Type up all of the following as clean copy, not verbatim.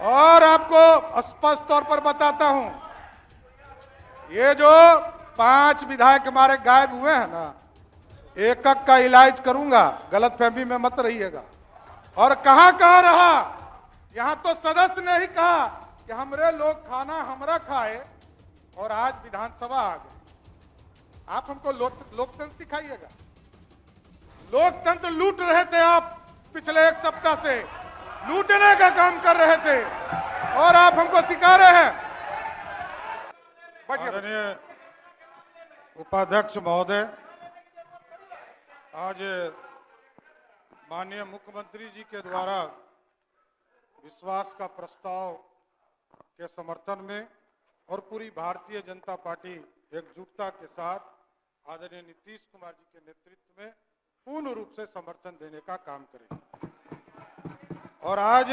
और आपको स्पष्ट तौर पर बताता हूं, ये जो 5 विधायक हमारे गायब हुए हैं ना, एक एक का इलाज करूंगा, गलतफहमी में मत रहिएगा। और कहां कहां रहा, यहां तो सदस्य ने ही कहा कि हमरे लोग खाना हमरा खाए और आज विधानसभा आ गए। आप हमको लोकतंत्र सिखाइएगा। लोकतंत्र लूट रहे थे आप, पिछले 1 सप्ताह से लूटने का काम कर रहे थे और आप हमको सिखा रहे हैं। आदरणीय उपाध्यक्ष महोदय, आज माननीय मुख्यमंत्री जी के द्वारा विश्वास का प्रस्ताव के समर्थन में और पूरी भारतीय जनता पार्टी एकजुटता के साथ आदरणीय नीतीश कुमार जी के नेतृत्व में पूर्ण रूप से समर्थन देने का काम करेगी। और आज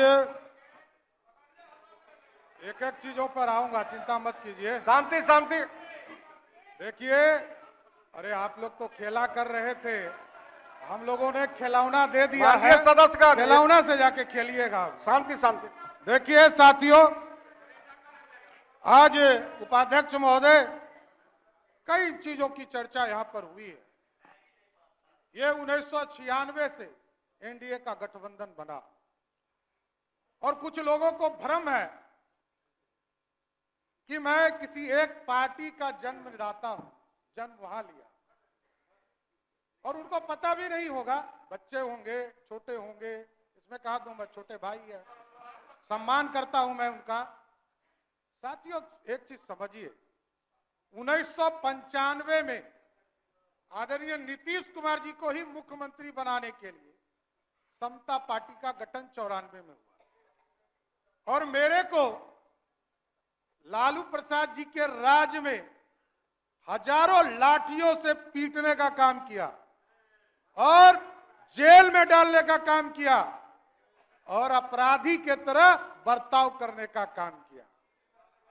एक एक चीजों पर आऊंगा, चिंता मत कीजिए। शांति शांति। देखिए, अरे आप लोग तो खेला कर रहे थे, हम लोगों ने खिलौना दे दिया है। सदस्य का खिलौना से जाके खेलिएगा। शांति शांति। देखिए साथियों, आज उपाध्यक्ष महोदय, कई चीजों की चर्चा यहां पर हुई है। ये 1996 से एनडीए का गठबंधन बना और कुछ लोगों को भ्रम है कि मैं किसी एक पार्टी का जन्मदाता हूं, जन्म वहां लिया, और उनको पता भी नहीं होगा। बच्चे होंगे, छोटे होंगे, इसमें कहा दूं मैं, छोटे भाई है, सम्मान करता हूं मैं उनका। साथियों, एक चीज समझिए, 1995 में आदरणीय नीतीश कुमार जी को ही मुख्यमंत्री बनाने के लिए समता पार्टी का गठन 94 में हुआ और मेरे को लालू प्रसाद जी के राज में हजारों लाठियों से पीटने का काम किया और जेल में डालने का काम किया और अपराधी के तरह बर्ताव करने का काम किया।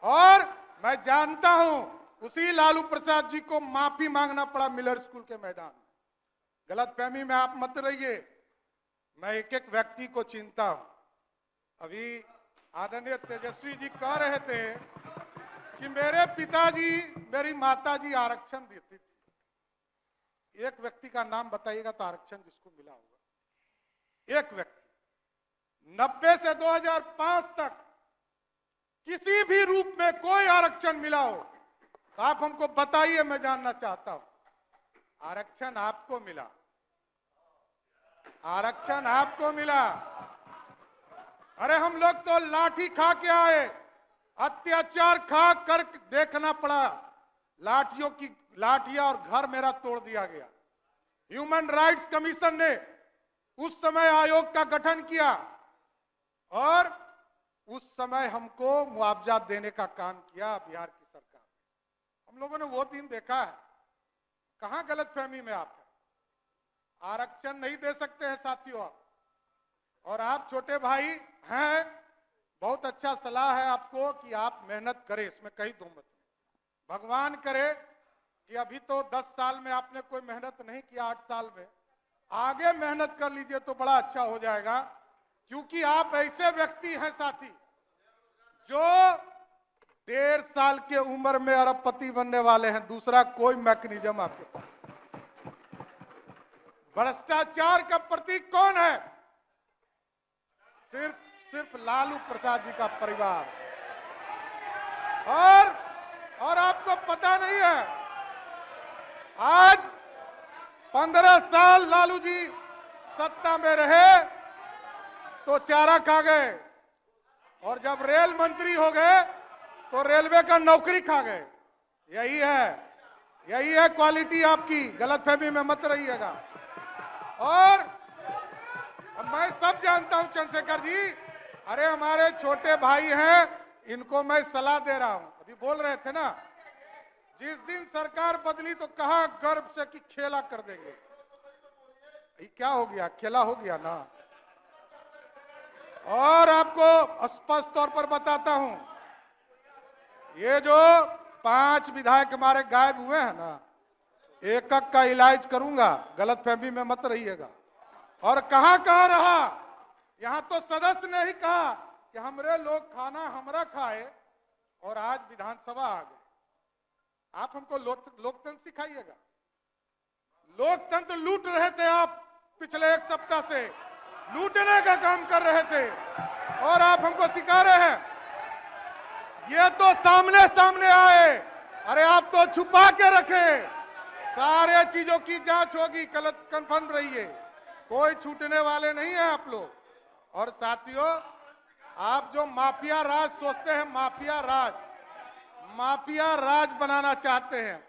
और मैं जानता हूं, उसी लालू प्रसाद जी को माफी मांगना पड़ा मिलर स्कूल के मैदान में। गलतफहमी में आप मत रहिए, मैं एक एक व्यक्ति को चिंता हूं। अभी आदरणीय तेजस्वी जी कह रहे थे कि मेरे पिताजी, मेरी माताजी आरक्षण देती थी। एक व्यक्ति का नाम बताइएगा तो आरक्षण जिसको मिला होगा, एक व्यक्ति। 90 से 2005 तक किसी भी रूप में कोई आरक्षण मिला हो तो आप हमको बताइए, मैं जानना चाहता हूं। आरक्षण आपको मिला, आरक्षण आपको मिला। अरे हम लोग तो लाठी खा के आए, अत्याचार खा कर देखना पड़ा, लाठियां और घर मेरा तोड़ दिया गया। ह्यूमन राइट्स कमीशन ने उस समय आयोग का गठन किया और उस समय हमको मुआवजा देने का काम किया बिहार की सरकार ने। हम लोगों ने वो दिन देखा है। कहां गलतफहमी में आप है? आरक्षण नहीं दे सकते हैं साथियों आप। और आप छोटे भाई हैं, बहुत अच्छा सलाह है आपको कि आप मेहनत करें, इसमें कहीं दो मत नहीं। भगवान करे कि अभी तो 10 साल में आपने कोई मेहनत नहीं किया, 8 साल में आगे मेहनत कर लीजिए तो बड़ा अच्छा हो जाएगा। क्योंकि आप ऐसे व्यक्ति हैं साथी जो 1.5 साल के उम्र में अरबपति बनने वाले हैं। दूसरा कोई मैकेनिज्म आपके पास। भ्रष्टाचार का प्रतीक कौन है? सिर्फ लालू प्रसाद जी का परिवार। और आपको पता नहीं है, आज 15 साल लालू जी सत्ता में रहे तो चारा खा गए और जब रेल मंत्री हो गए तो रेलवे का नौकरी खा गए। यही है क्वालिटी आपकी। गलतफहमी में मत रहिएगा। और मैं सब जानता हूं चंद्रशेखर जी, अरे हमारे छोटे भाई हैं, इनको मैं सलाह दे रहा हूं। अभी बोल रहे थे ना, जिस दिन सरकार बदली तो कहा गर्व से कि खेला कर देंगे। ये क्या हो गया? खेला हो गया ना। और आपको स्पष्ट तौर पर बताता हूं, ये जो 5 विधायक हमारे गायब हुए हैं ना, एक एक का इलाज करूंगा, गलतफहमी में मत रहिएगा। और कहां कहां रहा, यहां तो सदस्य ने ही कहा कि कि हमरे लोग खाना हमरा खाए और आज विधानसभा आ गए। आप हमको लोकतंत्र सिखाइएगा। लोकतंत्र लूट रहे थे आप, पिछले एक सप्ताह से लूटने का काम कर रहे थे और आप हमको सिखा रहे हैं। ये तो सामने सामने आए, अरे आप तो छुपा के रखे। सारे चीजों की जांच होगी, गलत कन्फर्म रहिए, कोई छूटने वाले नहीं है आप लोग। और साथियों, आप जो माफिया राज सोचते हैं, माफिया राज बनाना चाहते हैं,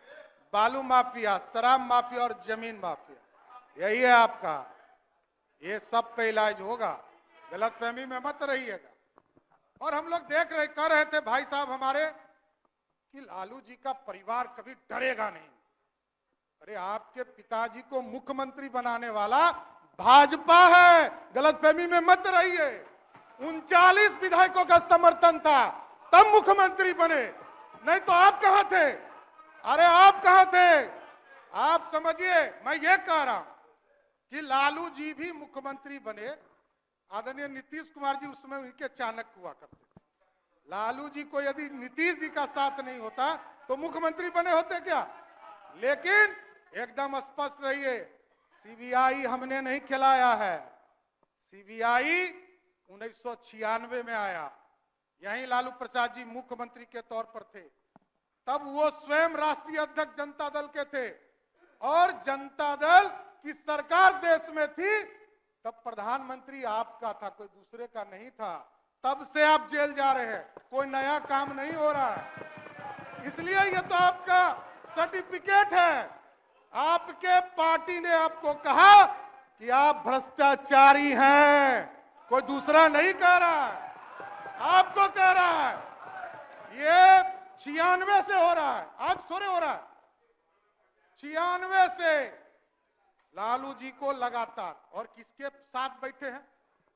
बालू माफिया, शराब माफिया और जमीन माफिया, यही है आपका। ये सब पे इलाज होगा, गलतफहमी में मत रहिएगा। और हम लोग कह रहे थे भाई साहब हमारे कि लालू जी का परिवार कभी डरेगा नहीं। अरे आपके पिताजी को मुख्यमंत्री बनाने वाला भाजपा है, गलतफहमी में मत रहिए। 39 विधायकों का समर्थन था, तब मुख्यमंत्री बने, नहीं तो आप कहां थे? अरे आप कहां थे? आप समझिए, मैं ये कह रहा हूं कि लालू जी भी मुख्यमंत्री बने। आदरणीय नीतीश कुमार जी उस समय उनके चाणक हुआ करते थे। लालू जी को यदि नीतीश जी का साथ नहीं होता तो मुख्यमंत्री बने होते क्या? लेकिन एकदम स्पष्ट रहिए, सीबीआई हमने नहीं खिलाया है। सीबीआई 1996 में आया, यहीं लालू प्रसाद जी मुख्यमंत्री के तौर पर थे। तब वो स्वयं राष्ट्रीय अध्यक्ष जनता दल के थे और जनता दल की सरकार देश में थी। तब प्रधानमंत्री आपका था, कोई दूसरे का नहीं था। तब से आप जेल जा रहे हैं, कोई नया काम नहीं हो रहा है। इसलिए ये तो आपका सर्टिफिकेट है। आपके पार्टी ने आपको कहा कि आप भ्रष्टाचारी हैं, कोई दूसरा नहीं कह रहा है, आपको कह रहा है। ये 96 से हो रहा है, आज थोड़े हो रहा है। 96 से लालू जी को लगातार, और किसके साथ बैठे हैं?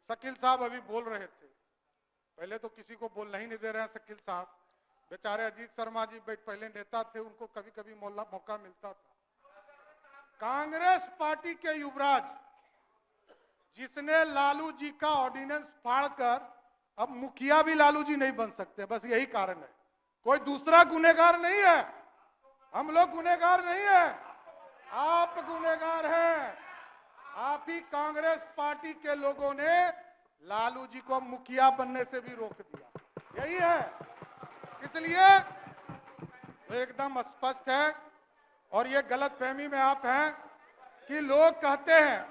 शकील साहब अभी बोल रहे थे, पहले तो किसी को बोलना ही नहीं दे रहे हैं शकील साहब। बेचारे अजीत शर्मा जी पहले नेता थे, उनको कभी कभी मौका मिलता था। कांग्रेस पार्टी के युवराज, जिसने लालू जी का ऑर्डिनेंस फाड़कर, अब मुखिया भी लालू जी नहीं बन सकते, बस यही कारण है। कोई दूसरा गुनहगार नहीं है, हम लोग गुनहगार नहीं है, आप गुनहगार हैं। आप ही कांग्रेस पार्टी के लोगों ने लालू जी को मुखिया बनने से भी रोक दिया, यही है। इसलिए एकदम स्पष्ट है। और ये गलतफहमी में आप हैं कि लोग कहते हैं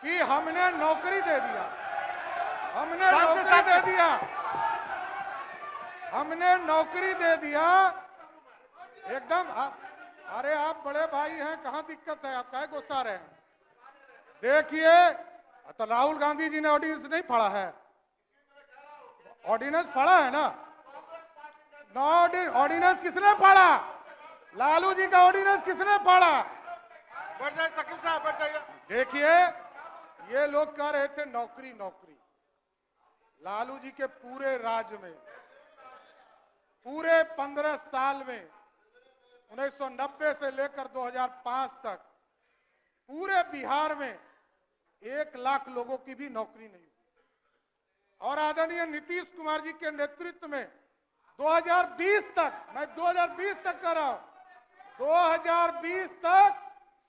कि हमने नौकरी दे दिया, हमने नौकरी दे दिया, हमने नौकरी दे दिया। एकदम अरे आप बड़े भाई हैं, कहां दिक्कत है? आप काहे गुस्सा रहे हैं? देखिए, तो राहुल गांधी जी ने ऑर्डिनेंस नहीं पढ़ा है, ऑर्डिनेंस पढ़ा है ना? ऑर्डिनेंस किसने पढ़ा? लालू जी का ऑर्डिनेंस किसने पढ़ा? बैठ जाइए शकील साहब, बैठ जाइए। देखिए, ये लोग कह रहे थे नौकरी नौकरी। लालू जी के पूरे राज में, पूरे 15 साल में, 1990 से लेकर 2005 तक पूरे बिहार में 1 लाख लोगों की भी नौकरी नहीं हुई। और आदरणीय नीतीश कुमार जी के नेतृत्व में 2020 तक, मैं 2020 तक कर रहा हूं, 2020 तक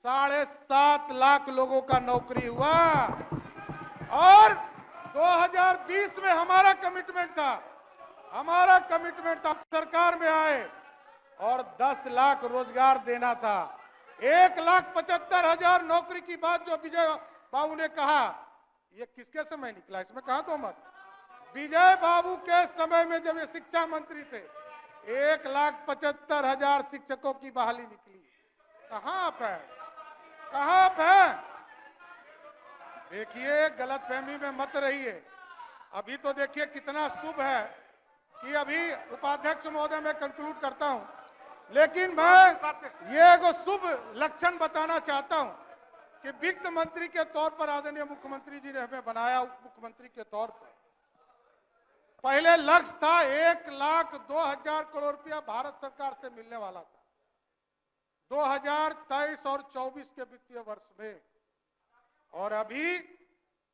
7.5 लाख लोगों का नौकरी हुआ। और 2020 में हमारा कमिटमेंट था, सरकार में आए और 10 लाख रोजगार देना था। 1,75,000 नौकरी की बात जो विजय बाबू ने कहा, ये किसके समय निकला? इसमें कहा तो मत। विजय बाबू के समय में जब ये शिक्षा मंत्री थे, 1,75,000 शिक्षकों की बहाली निकली। कहां आप है? कहां आप है? देखिए, गलतफहमी में मत रहिए। अभी तो देखिए कितना शुभ है कि अभी उपाध्यक्ष महोदय मैं कंक्लूड करता हूं, लेकिन मैं ये एगो शुभ लक्षण बताना चाहता हूं कि वित्त मंत्री के तौर पर आदरणीय मुख्यमंत्री जी ने हमें बनाया, उप मुख्यमंत्री के तौर पर। पहले लक्ष्य था 1,02,000 करोड़ रुपया भारत सरकार से मिलने वाला था 2023 और 24 के वित्तीय वर्ष में, और अभी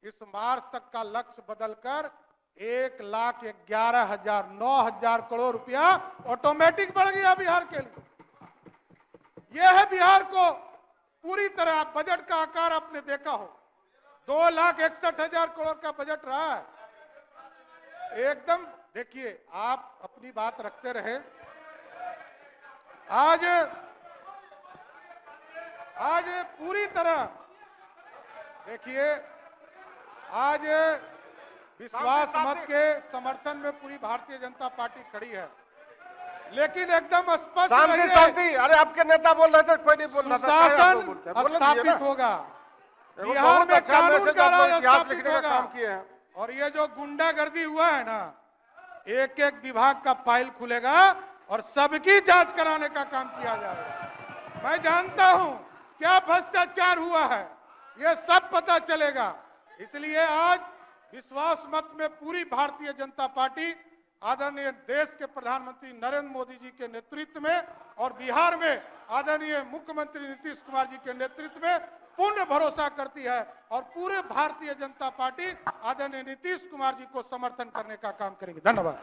इस मार्च तक का लक्ष्य बदलकर 1,11,000 9,000 करोड़ रुपया ऑटोमेटिक बढ़ गया बिहार के लिए। यह है बिहार को पूरी तरह, बजट का आकार आपने देखा हो, 2,61,000 करोड़ का बजट रहा है। एकदम देखिए, आप अपनी बात रखते रहे। आज पूरी तरह देखिए, आज विश्वास मत के समर्थन में पूरी भारतीय जनता पार्टी खड़ी है, लेकिन एकदम स्पष्ट शांति शांति। अरे आपके नेता बोल रहे थे, कोई नहीं बोल रहा था। शासन स्थापित होगा, बिहार में कानून का राज स्थापित होगा। और ये जो गुंडागर्दी हुआ है ना, एक एक विभाग का फाइल खुलेगा और सबकी जांच कराने का काम किया जाएगा। मैं जानता हूं क्या भ्रष्टाचार हुआ है, ये सब पता चलेगा। इसलिए आज विश्वास मत में पूरी भारतीय जनता पार्टी आदरणीय देश के प्रधानमंत्री नरेंद्र मोदी जी के नेतृत्व में और बिहार में आदरणीय मुख्यमंत्री नीतीश कुमार जी के नेतृत्व में पूर्ण भरोसा करती है और पूरे भारतीय जनता पार्टी आदरणीय नीतीश कुमार जी को समर्थन करने का काम करेगी। धन्यवाद।